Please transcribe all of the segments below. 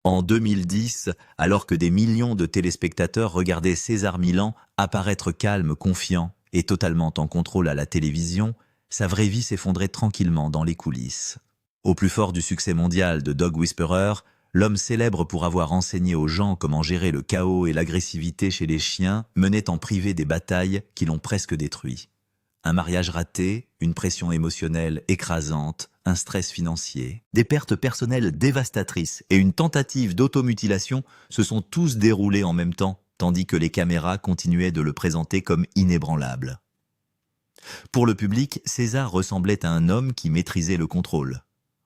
En 2010, alors que des millions de téléspectateurs regardaient César Milan apparaître calme, confiant et totalement en contrôle à la télévision, sa vraie vie s'effondrait tranquillement dans les coulisses. Au plus fort du succès mondial de Dog Whisperer, l'homme célèbre pour avoir enseigné aux gens comment gérer le chaos et l'agressivité chez les chiens menait en privé des batailles qui l'ont presque détruit. Un mariage raté, une pression émotionnelle écrasante, un stress financier, des pertes personnelles dévastatrices et une tentative d'automutilation se sont tous déroulés en même temps, tandis que les caméras continuaient de le présenter comme inébranlable. Pour le public, César ressemblait à un homme qui maîtrisait le contrôle.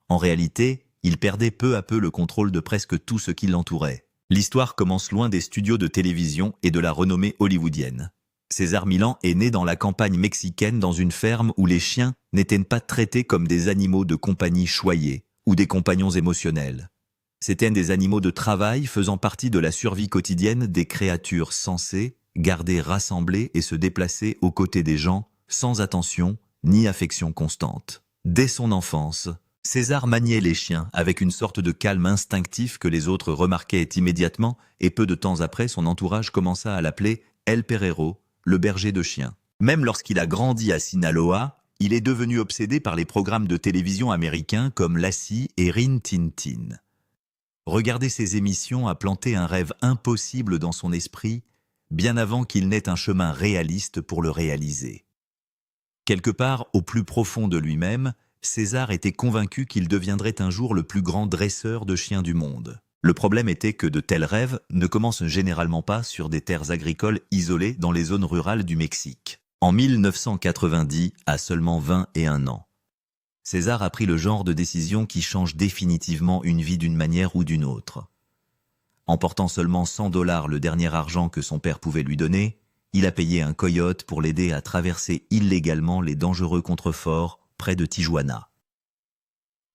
En réalité, il perdait peu à peu le contrôle de presque tout ce qui l'entourait. L'histoire commence loin des studios de télévision et de la renommée hollywoodienne. César Milan est né dans la campagne mexicaine dans une ferme où les chiens n'étaient pas traités comme des animaux de compagnie choyés ou des compagnons émotionnels. C'étaient des animaux de travail faisant partie de la survie quotidienne des créatures censées garder rassemblées et se déplacer aux côtés des gens sans attention ni affection constante. Dès son enfance, César maniait les chiens avec une sorte de calme instinctif que les autres remarquaient immédiatement et peu de temps après, son entourage commença à l'appeler El Perrero, le berger de chiens. Même lorsqu'il a grandi à Sinaloa, il est devenu obsédé par les programmes de télévision américains comme Lassie et Rin Tin Tin. Regarder ces émissions a planté un rêve impossible dans son esprit, bien avant qu'il n'ait un chemin réaliste pour le réaliser. Quelque part, au plus profond de lui-même, César était convaincu qu'il deviendrait un jour le plus grand dresseur de chiens du monde. Le problème était que de tels rêves ne commencent généralement pas sur des terres agricoles isolées dans les zones rurales du Mexique. En 1990, à seulement 21 ans, César a pris le genre de décision qui change définitivement une vie d'une manière ou d'une autre. En portant seulement $100 le dernier argent que son père pouvait lui donner, il a payé un coyote pour l'aider à traverser illégalement les dangereux contreforts près de Tijuana.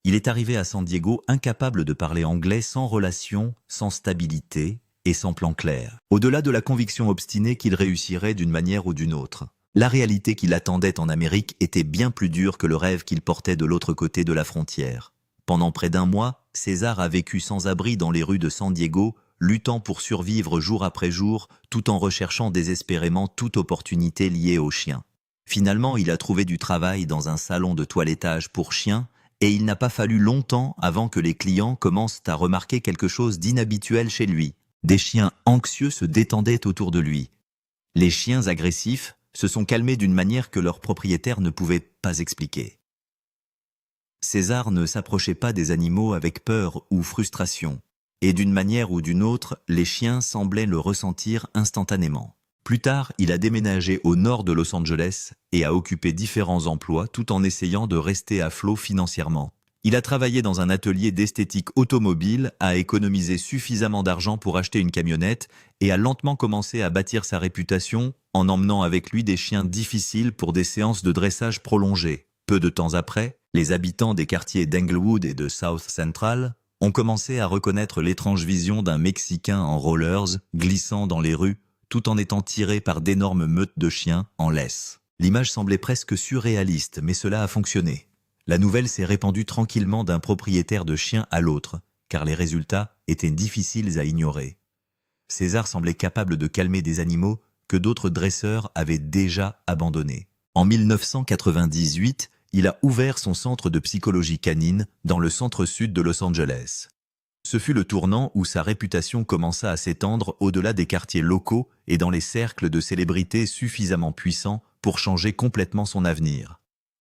Il est arrivé à San Diego incapable de parler anglais, sans relation, sans stabilité et sans plan clair. Au-delà de la conviction obstinée qu'il réussirait d'une manière ou d'une autre, la réalité qui l'attendait en Amérique était bien plus dure que le rêve qu'il portait de l'autre côté de la frontière. Pendant près d'un mois, César a vécu sans abri dans les rues de San Diego, luttant pour survivre jour après jour, tout en recherchant désespérément toute opportunité liée aux chiens. Finalement, il a trouvé du travail dans un salon de toilettage pour chiens, et il n'a pas fallu longtemps avant que les clients commencent à remarquer quelque chose d'inhabituel chez lui. Des chiens anxieux se détendaient autour de lui. Les chiens agressifs se sont calmés d'une manière que leurs propriétaires ne pouvaient pas expliquer. César ne s'approchait pas des animaux avec peur ou frustration, et d'une manière ou d'une autre, les chiens semblaient le ressentir instantanément. Plus tard, il a déménagé au nord de Los Angeles et a occupé différents emplois tout en essayant de rester à flot financièrement. Il a travaillé dans un atelier d'esthétique automobile, a économisé suffisamment d'argent pour acheter une camionnette et a lentement commencé à bâtir sa réputation en emmenant avec lui des chiens difficiles pour des séances de dressage prolongées. Peu de temps après, les habitants des quartiers d'Englewood et de South Central ont commencé à reconnaître l'étrange vision d'un Mexicain en rollers glissant dans les rues tout en étant tiré par d'énormes meutes de chiens en laisse. L'image semblait presque surréaliste, mais cela a fonctionné. La nouvelle s'est répandue tranquillement d'un propriétaire de chiens à l'autre, car les résultats étaient difficiles à ignorer. César semblait capable de calmer des animaux que d'autres dresseurs avaient déjà abandonnés. En 1998, il a ouvert son centre de psychologie canine dans le centre-sud de Los Angeles. Ce fut le tournant où sa réputation commença à s'étendre au-delà des quartiers locaux et dans les cercles de célébrités suffisamment puissants pour changer complètement son avenir.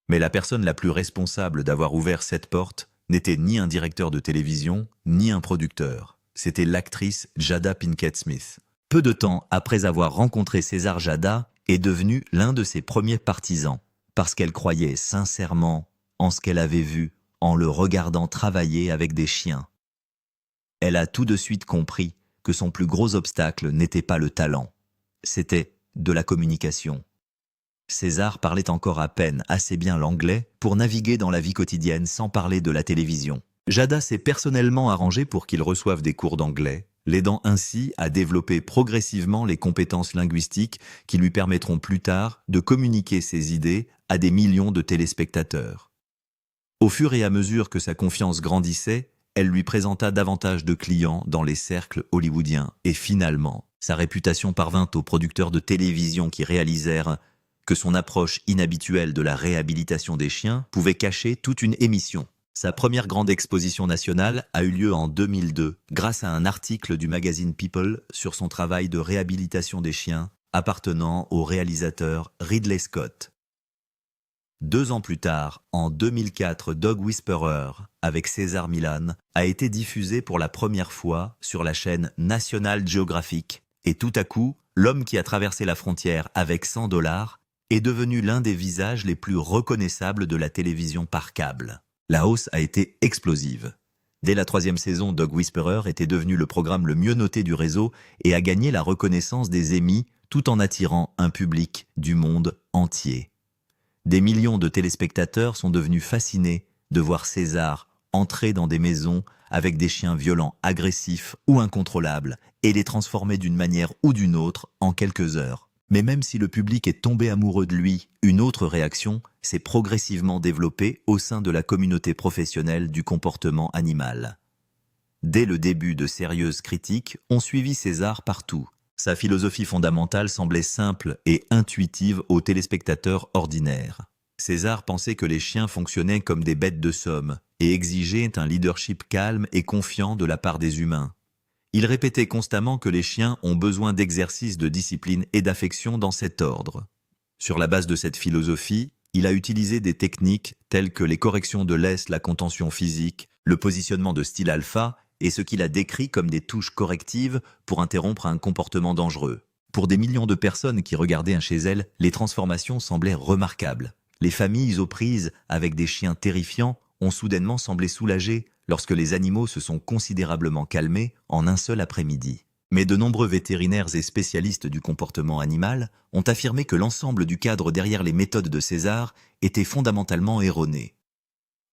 Mais la personne la plus responsable d'avoir ouvert cette porte n'était ni un directeur de télévision, ni un producteur. C'était l'actrice Jada Pinkett Smith. Peu de temps après avoir rencontré César, Jada est devenue l'un de ses premiers partisans, parce qu'elle croyait sincèrement en ce qu'elle avait vu en le regardant travailler avec des chiens. Elle a tout de suite compris que son plus gros obstacle n'était pas le talent, c'était de la communication. César parlait encore à peine assez bien l'anglais pour naviguer dans la vie quotidienne sans parler de la télévision. Jada s'est personnellement arrangée pour qu'il reçoive des cours d'anglais, l'aidant ainsi à développer progressivement les compétences linguistiques qui lui permettront plus tard de communiquer ses idées à des millions de téléspectateurs. Au fur et à mesure que sa confiance grandissait, elle lui présenta davantage de clients dans les cercles hollywoodiens et finalement, sa réputation parvint aux producteurs de télévision qui réalisèrent que son approche inhabituelle de la réhabilitation des chiens pouvait cacher toute une émission. Sa première grande exposition nationale a eu lieu en 2002 grâce à un article du magazine People sur son travail de réhabilitation des chiens appartenant au réalisateur Ridley Scott. 2 ans plus tard, en 2004, Dog Whisperer, avec César Millan, a été diffusé pour la première fois sur la chaîne National Geographic. Et tout à coup, l'homme qui a traversé la frontière avec $100 est devenu l'un des visages les plus reconnaissables de la télévision par câble. La hausse a été explosive. Dès la 3e saison, Dog Whisperer était devenu le programme le mieux noté du réseau et a gagné la reconnaissance des Emmy tout en attirant un public du monde entier. Des millions de téléspectateurs sont devenus fascinés de voir César entrer dans des maisons avec des chiens violents, agressifs ou incontrôlables et les transformer d'une manière ou d'une autre en quelques heures. Mais même si le public est tombé amoureux de lui, une autre réaction s'est progressivement développée au sein de la communauté professionnelle du comportement animal. Dès le début, de sérieuses critiques ont suivi César partout. Sa philosophie fondamentale semblait simple et intuitive aux téléspectateurs ordinaires. César pensait que les chiens fonctionnaient comme des bêtes de somme et exigeaient un leadership calme et confiant de la part des humains. Il répétait constamment que les chiens ont besoin d'exercices de discipline et d'affection dans cet ordre. Sur la base de cette philosophie, il a utilisé des techniques telles que les corrections de laisse, la contention physique, le positionnement de style alpha et ce qu'il a décrit comme des touches correctives pour interrompre un comportement dangereux. Pour des millions de personnes qui regardaient chez elles, les transformations semblaient remarquables. Les familles aux prises avec des chiens terrifiants ont soudainement semblé soulagées lorsque les animaux se sont considérablement calmés en un seul après-midi. Mais de nombreux vétérinaires et spécialistes du comportement animal ont affirmé que l'ensemble du cadre derrière les méthodes de César était fondamentalement erroné.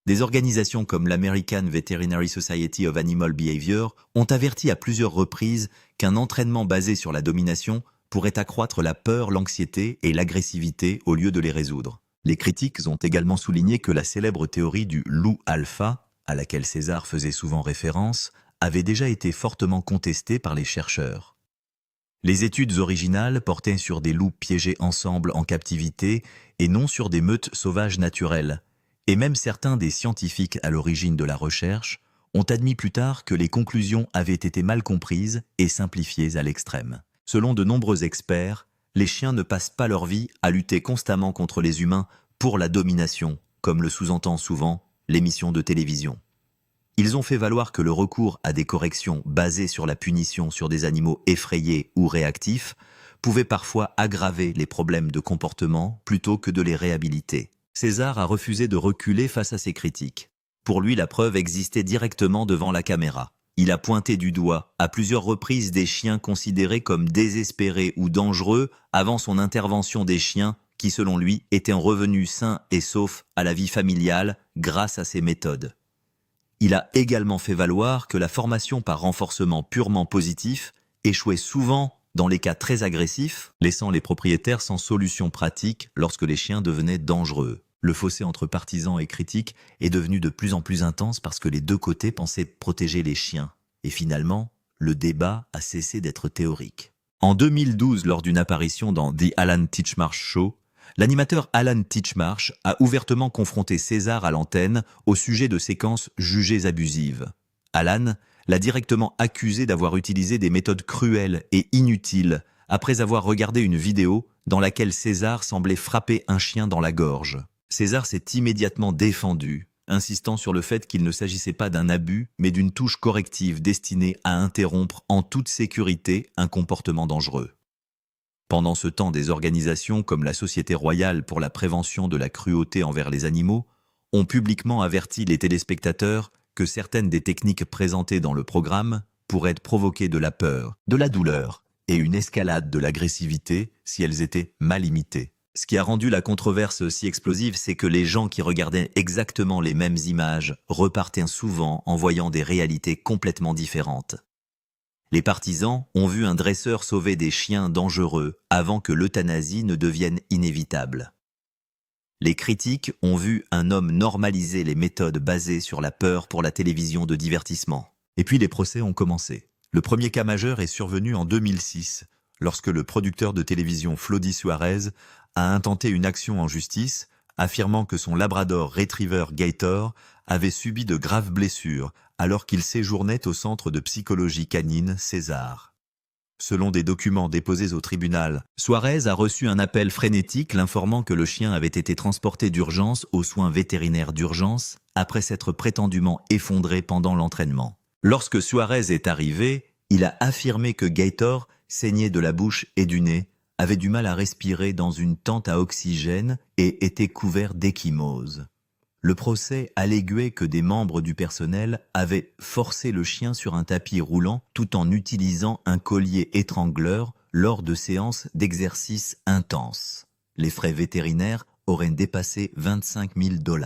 Des organisations comme l'American Veterinary Society of Animal Behavior ont averti à plusieurs reprises qu'un entraînement basé sur la domination pourrait accroître la peur, l'anxiété et l'agressivité au lieu de les résoudre. Les critiques ont également souligné que la célèbre théorie du loup alpha, à laquelle César faisait souvent référence, avait déjà été fortement contestée par les chercheurs. Les études originales portaient sur des loups piégés ensemble en captivité et non sur des meutes sauvages naturelles. Et même certains des scientifiques à l'origine de la recherche ont admis plus tard que les conclusions avaient été mal comprises et simplifiées à l'extrême. Selon de nombreux experts, les chiens ne passent pas leur vie à lutter constamment contre les humains pour la domination, comme le sous-entend souvent l'émission de télévision. Ils ont fait valoir que le recours à des corrections basées sur la punition sur des animaux effrayés ou réactifs pouvait parfois aggraver les problèmes de comportement plutôt que de les réhabiliter. César a refusé de reculer face à ces critiques. Pour lui, la preuve existait directement devant la caméra. Il a pointé du doigt à plusieurs reprises des chiens considérés comme désespérés ou dangereux avant son intervention des chiens qui, selon lui, étaient revenus sains et saufs à la vie familiale grâce à ces méthodes. Il a également fait valoir que la formation par renforcement purement positif échouait souvent dans les cas très agressifs, laissant les propriétaires sans solution pratique lorsque les chiens devenaient dangereux. Le fossé entre partisans et critiques est devenu de plus en plus intense parce que les deux côtés pensaient protéger les chiens. Et finalement, le débat a cessé d'être théorique. En 2012, lors d'une apparition dans The Alan Titchmarsh Show, l'animateur Alan Titchmarsh a ouvertement confronté César à l'antenne au sujet de séquences jugées abusives. Alan l'a directement accusé d'avoir utilisé des méthodes cruelles et inutiles après avoir regardé une vidéo dans laquelle César semblait frapper un chien dans la gorge. César s'est immédiatement défendu, insistant sur le fait qu'il ne s'agissait pas d'un abus, mais d'une touche corrective destinée à interrompre en toute sécurité un comportement dangereux. Pendant ce temps, des organisations comme la Société royale pour la prévention de la cruauté envers les animaux ont publiquement averti les téléspectateurs que certaines des techniques présentées dans le programme pourraient provoquer de la peur, de la douleur et une escalade de l'agressivité si elles étaient mal imitées. Ce qui a rendu la controverse si explosive, c'est que les gens qui regardaient exactement les mêmes images repartaient souvent en voyant des réalités complètement différentes. Les partisans ont vu un dresseur sauver des chiens dangereux avant que l'euthanasie ne devienne inévitable. Les critiques ont vu un homme normaliser les méthodes basées sur la peur pour la télévision de divertissement. Et puis les procès ont commencé. Le premier cas majeur est survenu en 2006, lorsque le producteur de télévision Flody Suarez a intenté une action en justice, affirmant que son labrador retriever Gator avait subi de graves blessures alors qu'il séjournait au centre de psychologie canine César. Selon des documents déposés au tribunal, Suarez a reçu un appel frénétique l'informant que le chien avait été transporté d'urgence aux soins vétérinaires d'urgence après s'être prétendument effondré pendant l'entraînement. Lorsque Suarez est arrivé, il a affirmé que Gator saignait de la bouche et du nez, avait du mal à respirer dans une tente à oxygène et était couvert d'ecchymose. Le procès alléguait que des membres du personnel avaient forcé le chien sur un tapis roulant tout en utilisant un collier étrangleur lors de séances d'exercice intenses. Les frais vétérinaires auraient dépassé 25 000 $.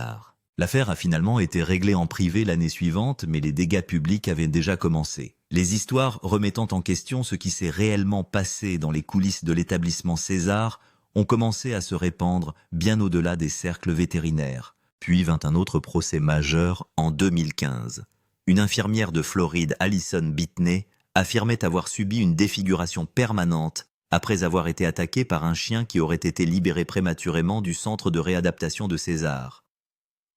L'affaire a finalement été réglée en privé l'année suivante, mais les dégâts publics avaient déjà commencé. Les histoires remettant en question ce qui s'est réellement passé dans les coulisses de l'établissement César ont commencé à se répandre bien au-delà des cercles vétérinaires. Puis vint un autre procès majeur en 2015. Une infirmière de Floride, Allison Bitney, affirmait avoir subi une défiguration permanente après avoir été attaquée par un chien qui aurait été libéré prématurément du centre de réadaptation de César.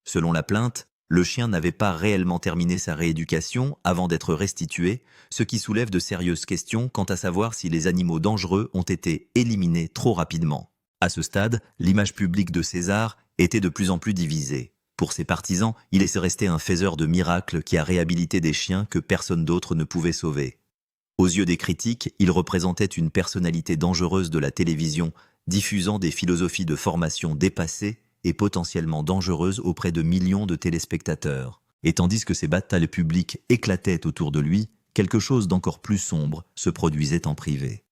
Selon la plainte, le chien n'avait pas réellement terminé sa rééducation avant d'être restitué, ce qui soulève de sérieuses questions quant à savoir si les animaux dangereux ont été éliminés trop rapidement. À ce stade, l'image publique de César était de plus en plus divisée. Pour ses partisans, il est resté un faiseur de miracles qui a réhabilité des chiens que personne d'autre ne pouvait sauver. Aux yeux des critiques, il représentait une personnalité dangereuse de la télévision, diffusant des philosophies de formation dépassées et potentiellement dangereuses auprès de millions de téléspectateurs. Et tandis que ces batailles publiques éclataient autour de lui, quelque chose d'encore plus sombre se produisait en privé.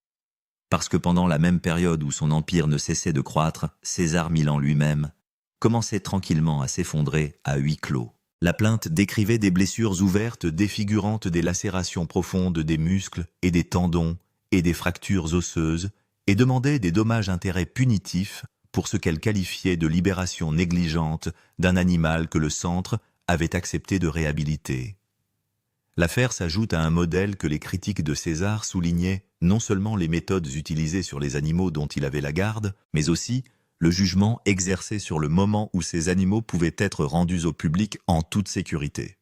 Parce que pendant la même période où son empire ne cessait de croître, César Millan lui-même commençait tranquillement à s'effondrer à huis clos. La plainte décrivait des blessures ouvertes défigurantes des lacérations profondes des muscles et des tendons et des fractures osseuses et demandait des dommages-intérêts punitifs pour ce qu'elle qualifiait de libération négligente d'un animal que le centre avait accepté de réhabiliter. L'affaire s'ajoute à un modèle que les critiques de César soulignaient non seulement les méthodes utilisées sur les animaux dont il avait la garde, mais aussi le jugement exercé sur le moment où ces animaux pouvaient être rendus au public en toute sécurité.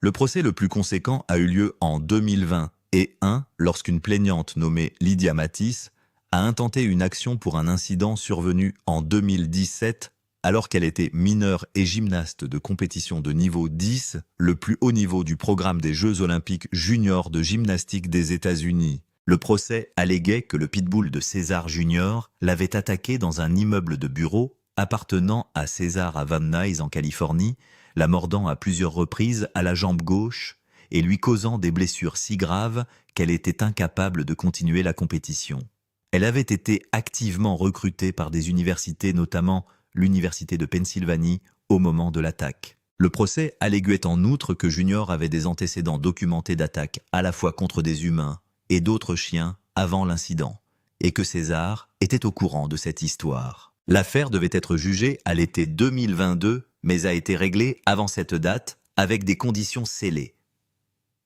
Le procès le plus conséquent a eu lieu en 2020 et lorsqu'une plaignante nommée Lydia Matisse a intenté une action pour un incident survenu en 2017 alors qu'elle était mineure et gymnaste de compétition de niveau 10, le plus haut niveau du programme des Jeux olympiques juniors de gymnastique des États-Unis. Le procès alléguait que le pitbull de César Junior l'avait attaqué dans un immeuble de bureau appartenant à César à Van Nuys en Californie, la mordant à plusieurs reprises à la jambe gauche et lui causant des blessures si graves qu'elle était incapable de continuer la compétition. Elle avait été activement recrutée par des universités, notamment l'Université de Pennsylvanie, au moment de l'attaque. Le procès alléguait en outre que Junior avait des antécédents documentés d'attaques à la fois contre des humains et d'autres chiens avant l'incident, et que César était au courant de cette histoire. L'affaire devait être jugée à l'été 2022, mais a été réglée avant cette date, avec des conditions scellées.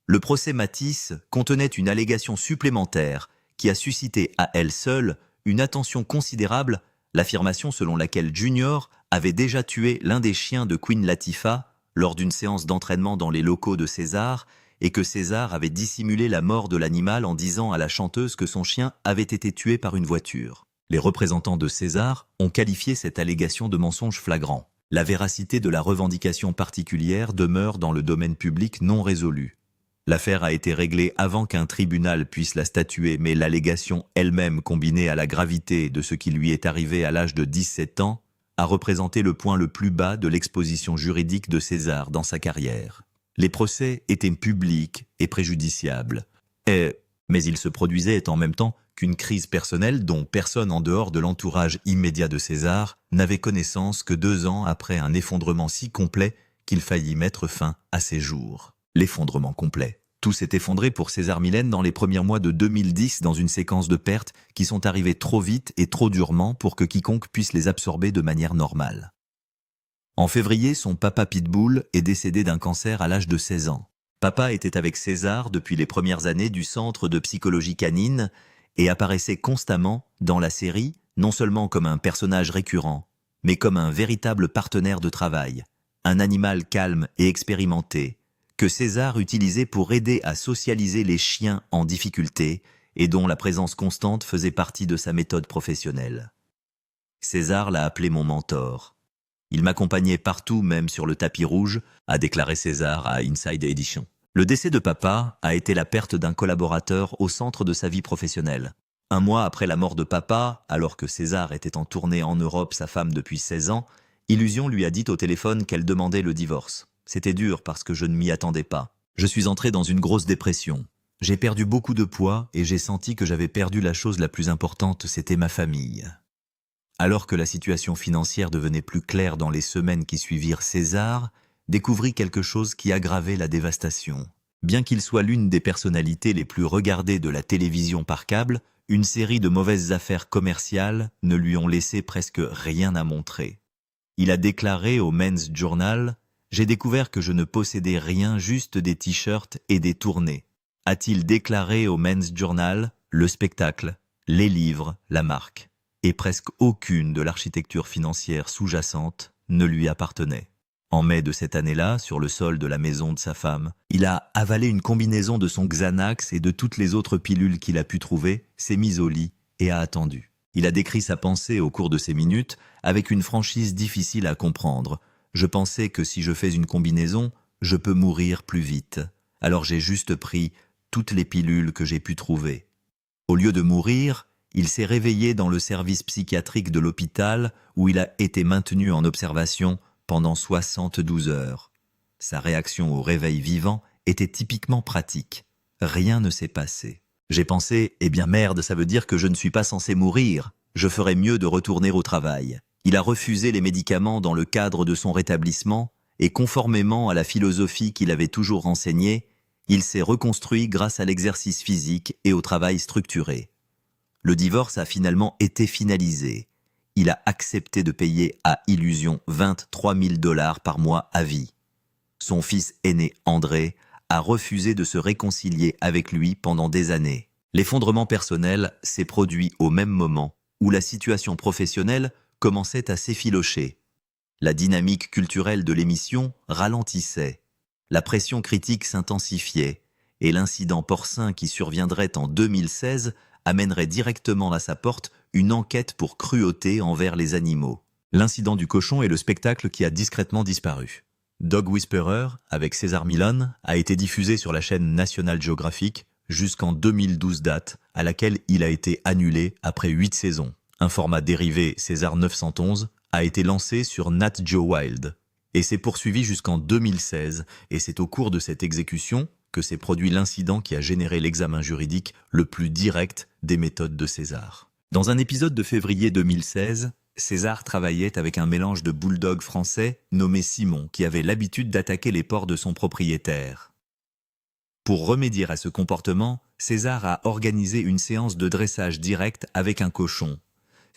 Le procès Matisse contenait une allégation supplémentaire qui a suscité à elle seule une attention considérable, l'affirmation selon laquelle Junior avait déjà tué l'un des chiens de Queen Latifah lors d'une séance d'entraînement dans les locaux de César et que César avait dissimulé la mort de l'animal en disant à la chanteuse que son chien avait été tué par une voiture. Les représentants de César ont qualifié cette allégation de mensonge flagrant. La véracité de la revendication particulière demeure dans le domaine public non résolu. L'affaire a été réglée avant qu'un tribunal puisse la statuer, mais l'allégation elle-même, combinée à la gravité de ce qui lui est arrivé à l'âge de 17 ans, a représenté le point le plus bas de l'exposition juridique de César dans sa carrière. Les procès étaient publics et préjudiciables, mais ils se produisaient en même temps qu'une crise personnelle dont personne en dehors de l'entourage immédiat de César n'avait connaissance que 2 ans après un effondrement si complet qu'il faillit mettre fin à ses jours. L'effondrement complet. Tout s'est effondré pour César Millen dans les premiers mois de 2010 dans une séquence de pertes qui sont arrivées trop vite et trop durement pour que quiconque puisse les absorber de manière normale. En février, son papa Pitbull est décédé d'un cancer à l'âge de 16 ans. Papa était avec César depuis les premières années du Centre de psychologie canine et apparaissait constamment dans la série, non seulement comme un personnage récurrent, mais comme un véritable partenaire de travail, un animal calme et expérimenté, que César utilisait pour aider à socialiser les chiens en difficulté et dont la présence constante faisait partie de sa méthode professionnelle. César l'a appelé mon mentor. Il m'accompagnait partout, même sur le tapis rouge, a déclaré César à Inside Edition. Le décès de papa a été la perte d'un collaborateur au centre de sa vie professionnelle. Un mois après la mort de papa, alors que César était en tournée en Europe, sa femme depuis 16 ans, Illusion lui a dit au téléphone qu'elle demandait le divorce. C'était dur parce que je ne m'y attendais pas. Je suis entré dans une grosse dépression. J'ai perdu beaucoup de poids et j'ai senti que j'avais perdu la chose la plus importante, c'était ma famille. Alors que la situation financière devenait plus claire dans les semaines qui suivirent, César découvrit quelque chose qui aggravait la dévastation. Bien qu'il soit l'une des personnalités les plus regardées de la télévision par câble, une série de mauvaises affaires commerciales ne lui ont laissé presque rien à montrer. Il a déclaré au Men's Journal « J'ai découvert que je ne possédais rien, juste des t-shirts et des tournées », a-t-il déclaré au Men's Journal, le spectacle, les livres, la marque. Et presque aucune de l'architecture financière sous-jacente ne lui appartenait. En mai de cette année-là, sur le sol de la maison de sa femme, il a avalé une combinaison de son Xanax et de toutes les autres pilules qu'il a pu trouver, s'est mis au lit et a attendu. Il a décrit sa pensée au cours de ces minutes avec une franchise difficile à comprendre. Je pensais que si je fais une combinaison, je peux mourir plus vite. Alors j'ai juste pris toutes les pilules que j'ai pu trouver. Au lieu de mourir, il s'est réveillé dans le service psychiatrique de l'hôpital où il a été maintenu en observation pendant 72 heures. Sa réaction au réveil vivant était typiquement pratique. Rien ne s'est passé. J'ai pensé, eh bien merde, ça veut dire que je ne suis pas censé mourir. Je ferais mieux de retourner au travail. Il a refusé les médicaments dans le cadre de son rétablissement et conformément à la philosophie qu'il avait toujours enseignée, il s'est reconstruit grâce à l'exercice physique et au travail structuré. Le divorce a finalement été finalisé. Il a accepté de payer à Illusion 23 000 $ par mois à vie. Son fils aîné, André, a refusé de se réconcilier avec lui pendant des années. L'effondrement personnel s'est produit au même moment où la situation professionnelle commençait à s'effilocher. La dynamique culturelle de l'émission ralentissait. La pression critique s'intensifiait et l'incident porcin qui surviendrait en 2016 amènerait directement à sa porte une enquête pour cruauté envers les animaux. L'incident du cochon est le spectacle qui a discrètement disparu. Dog Whisperer, avec César Millen, a été diffusé sur la chaîne National Geographic jusqu'en 2012 date, à laquelle il a été annulé après 8 saisons. Un format dérivé César 911 a été lancé sur Nat Geo Wild et s'est poursuivi jusqu'en 2016, et c'est au cours de cette exécution que s'est produit l'incident qui a généré l'examen juridique le plus direct des méthodes de César. Dans un épisode de février 2016, César travaillait avec un mélange de bulldog français nommé Simon qui avait l'habitude d'attaquer les porcs de son propriétaire. Pour remédier à ce comportement, César a organisé une séance de dressage direct avec un cochon.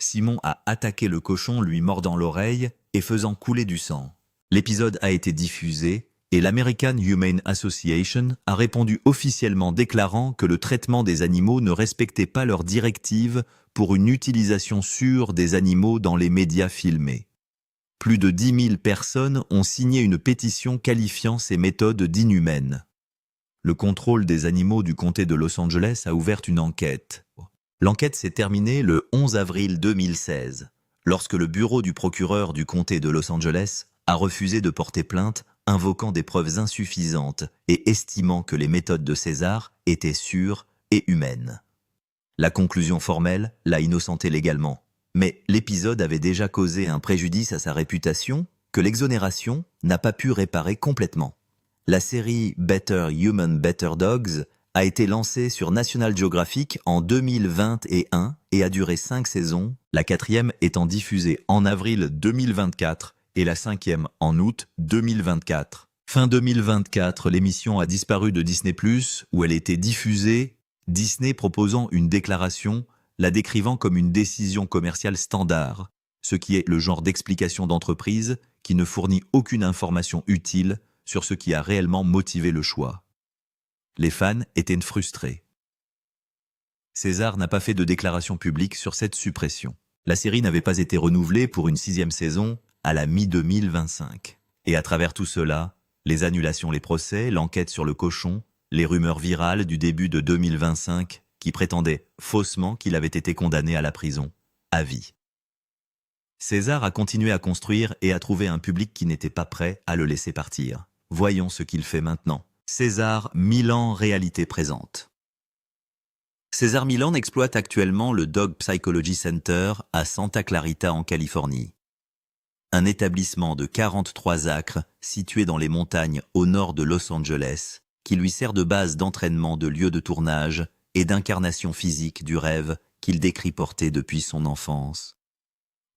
Simon a attaqué le cochon, lui mordant l'oreille et faisant couler du sang. L'épisode a été diffusé et l'American Humane Association a répondu officiellement déclarant que le traitement des animaux ne respectait pas leurs directives pour une utilisation sûre des animaux dans les médias filmés. Plus de 10 000 personnes ont signé une pétition qualifiant ces méthodes d'inhumaines. Le contrôle des animaux du comté de Los Angeles a ouvert une enquête. L'enquête s'est terminée le 11 avril 2016, lorsque le bureau du procureur du comté de Los Angeles a refusé de porter plainte, invoquant des preuves insuffisantes et estimant que les méthodes de César étaient sûres et humaines. La conclusion formelle l'a innocenté légalement, mais l'épisode avait déjà causé un préjudice à sa réputation que l'exonération n'a pas pu réparer complètement. La série Better Human, Better Dogs a été lancée sur National Geographic en 2021 et a duré 5 saisons, la 4e étant diffusée en avril 2024 et la 5e en août 2024. Fin 2024, l'émission a disparu de Disney+, où elle était diffusée, Disney proposant une déclaration, la décrivant comme une décision commerciale standard, ce qui est le genre d'explication d'entreprise qui ne fournit aucune information utile sur ce qui a réellement motivé le choix. Les fans étaient frustrés. César n'a pas fait de déclaration publique sur cette suppression. La série n'avait pas été renouvelée pour une 6e saison à la mi-2025. Et à travers tout cela, les annulations, les procès, l'enquête sur le cochon, les rumeurs virales du début de 2025 qui prétendaient faussement qu'il avait été condamné à la prison, à vie. César a continué à construire et à trouver un public qui n'était pas prêt à le laisser partir. Voyons ce qu'il fait maintenant. César Millan, réalité présente. César Millan exploite actuellement le Dog Psychology Center à Santa Clarita en Californie. Un établissement de 43 acres situé dans les montagnes au nord de Los Angeles, qui lui sert de base d'entraînement de lieu de tournage et d'incarnation physique du rêve qu'il décrit porter depuis son enfance.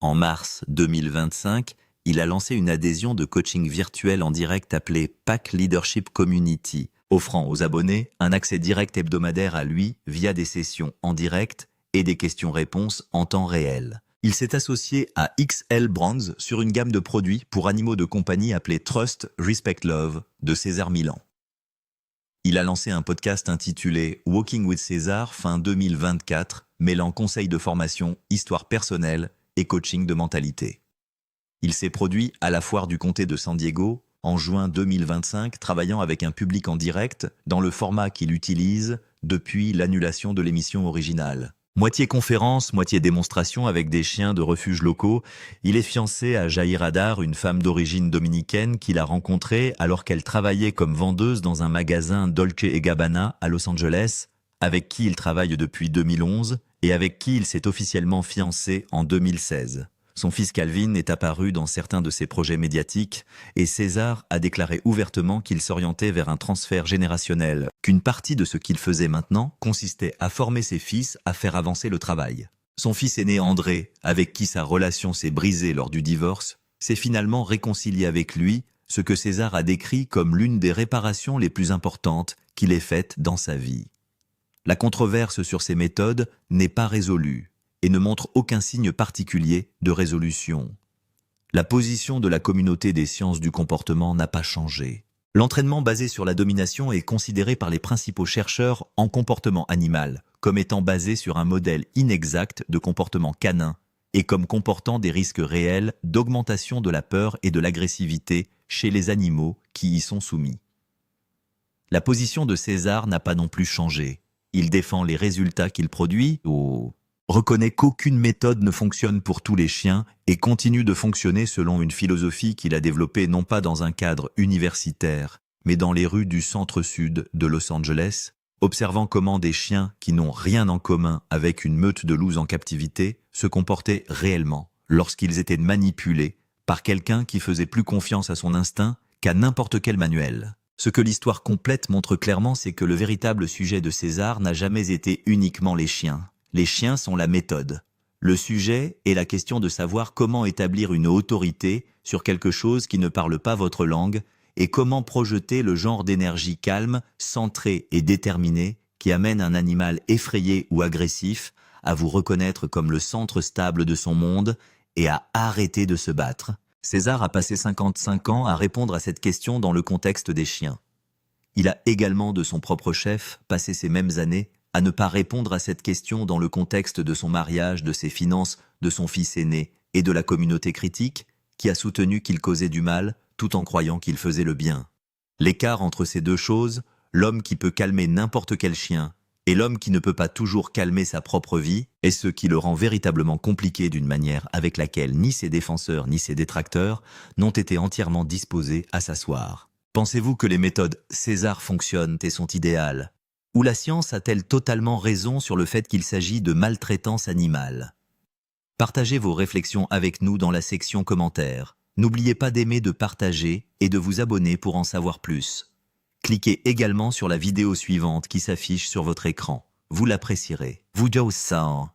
En mars 2025, il a lancé une adhésion de coaching virtuel en direct appelée Pack Leadership Community, offrant aux abonnés un accès direct hebdomadaire à lui via des sessions en direct et des questions-réponses en temps réel. Il s'est associé à XL Brands sur une gamme de produits pour animaux de compagnie appelée Trust, Respect, Love de César Millan. Il a lancé un podcast intitulé Walking with César fin 2024, mêlant conseils de formation, histoire personnelle et coaching de mentalité. Il s'est produit à la foire du comté de San Diego en juin 2025, travaillant avec un public en direct dans le format qu'il utilise depuis l'annulation de l'émission originale. Moitié conférence, moitié démonstration avec des chiens de refuge locaux, il est fiancé à Jair Adar, une femme d'origine dominicaine qu'il a rencontrée alors qu'elle travaillait comme vendeuse dans un magasin Dolce & Gabbana à Los Angeles, avec qui il travaille depuis 2011 et avec qui il s'est officiellement fiancé en 2016. Son fils Calvin est apparu dans certains de ses projets médiatiques et César a déclaré ouvertement qu'il s'orientait vers un transfert générationnel, qu'une partie de ce qu'il faisait maintenant consistait à former ses fils à faire avancer le travail. Son fils aîné André, avec qui sa relation s'est brisée lors du divorce, s'est finalement réconcilié avec lui, ce que César a décrit comme l'une des réparations les plus importantes qu'il ait faites dans sa vie. La controverse sur ses méthodes n'est pas résolue et ne montre aucun signe particulier de résolution. La position de la communauté des sciences du comportement n'a pas changé. L'entraînement basé sur la domination est considéré par les principaux chercheurs en comportement animal comme étant basé sur un modèle inexact de comportement canin et comme comportant des risques réels d'augmentation de la peur et de l'agressivité chez les animaux qui y sont soumis. La position de César n'a pas non plus changé. Il défend les résultats qu'il produit reconnaît qu'aucune méthode ne fonctionne pour tous les chiens et continue de fonctionner selon une philosophie qu'il a développée non pas dans un cadre universitaire, mais dans les rues du centre-sud de Los Angeles, observant comment des chiens qui n'ont rien en commun avec une meute de loups en captivité se comportaient réellement lorsqu'ils étaient manipulés par quelqu'un qui faisait plus confiance à son instinct qu'à n'importe quel manuel. Ce que l'histoire complète montre clairement, c'est que le véritable sujet de César n'a jamais été uniquement les chiens. Les chiens sont la méthode. Le sujet est la question de savoir comment établir une autorité sur quelque chose qui ne parle pas votre langue et comment projeter le genre d'énergie calme, centrée et déterminée qui amène un animal effrayé ou agressif à vous reconnaître comme le centre stable de son monde et à arrêter de se battre. César a passé 55 ans à répondre à cette question dans le contexte des chiens. Il a également, de son propre chef, passé ces mêmes années à ne pas répondre à cette question dans le contexte de son mariage, de ses finances, de son fils aîné et de la communauté critique qui a soutenu qu'il causait du mal tout en croyant qu'il faisait le bien. L'écart entre ces deux choses, l'homme qui peut calmer n'importe quel chien et l'homme qui ne peut pas toujours calmer sa propre vie, est ce qui le rend véritablement compliqué d'une manière avec laquelle ni ses défenseurs ni ses détracteurs n'ont été entièrement disposés à s'asseoir. Pensez-vous que les méthodes César fonctionnent et sont idéales ? Ou la science a-t-elle totalement raison sur le fait qu'il s'agit de maltraitance animale ? Partagez vos réflexions avec nous dans la section commentaires. N'oubliez pas d'aimer, de partager et de vous abonner pour en savoir plus. Cliquez également sur la vidéo suivante qui s'affiche sur votre écran. Vous l'apprécierez. Vous ça.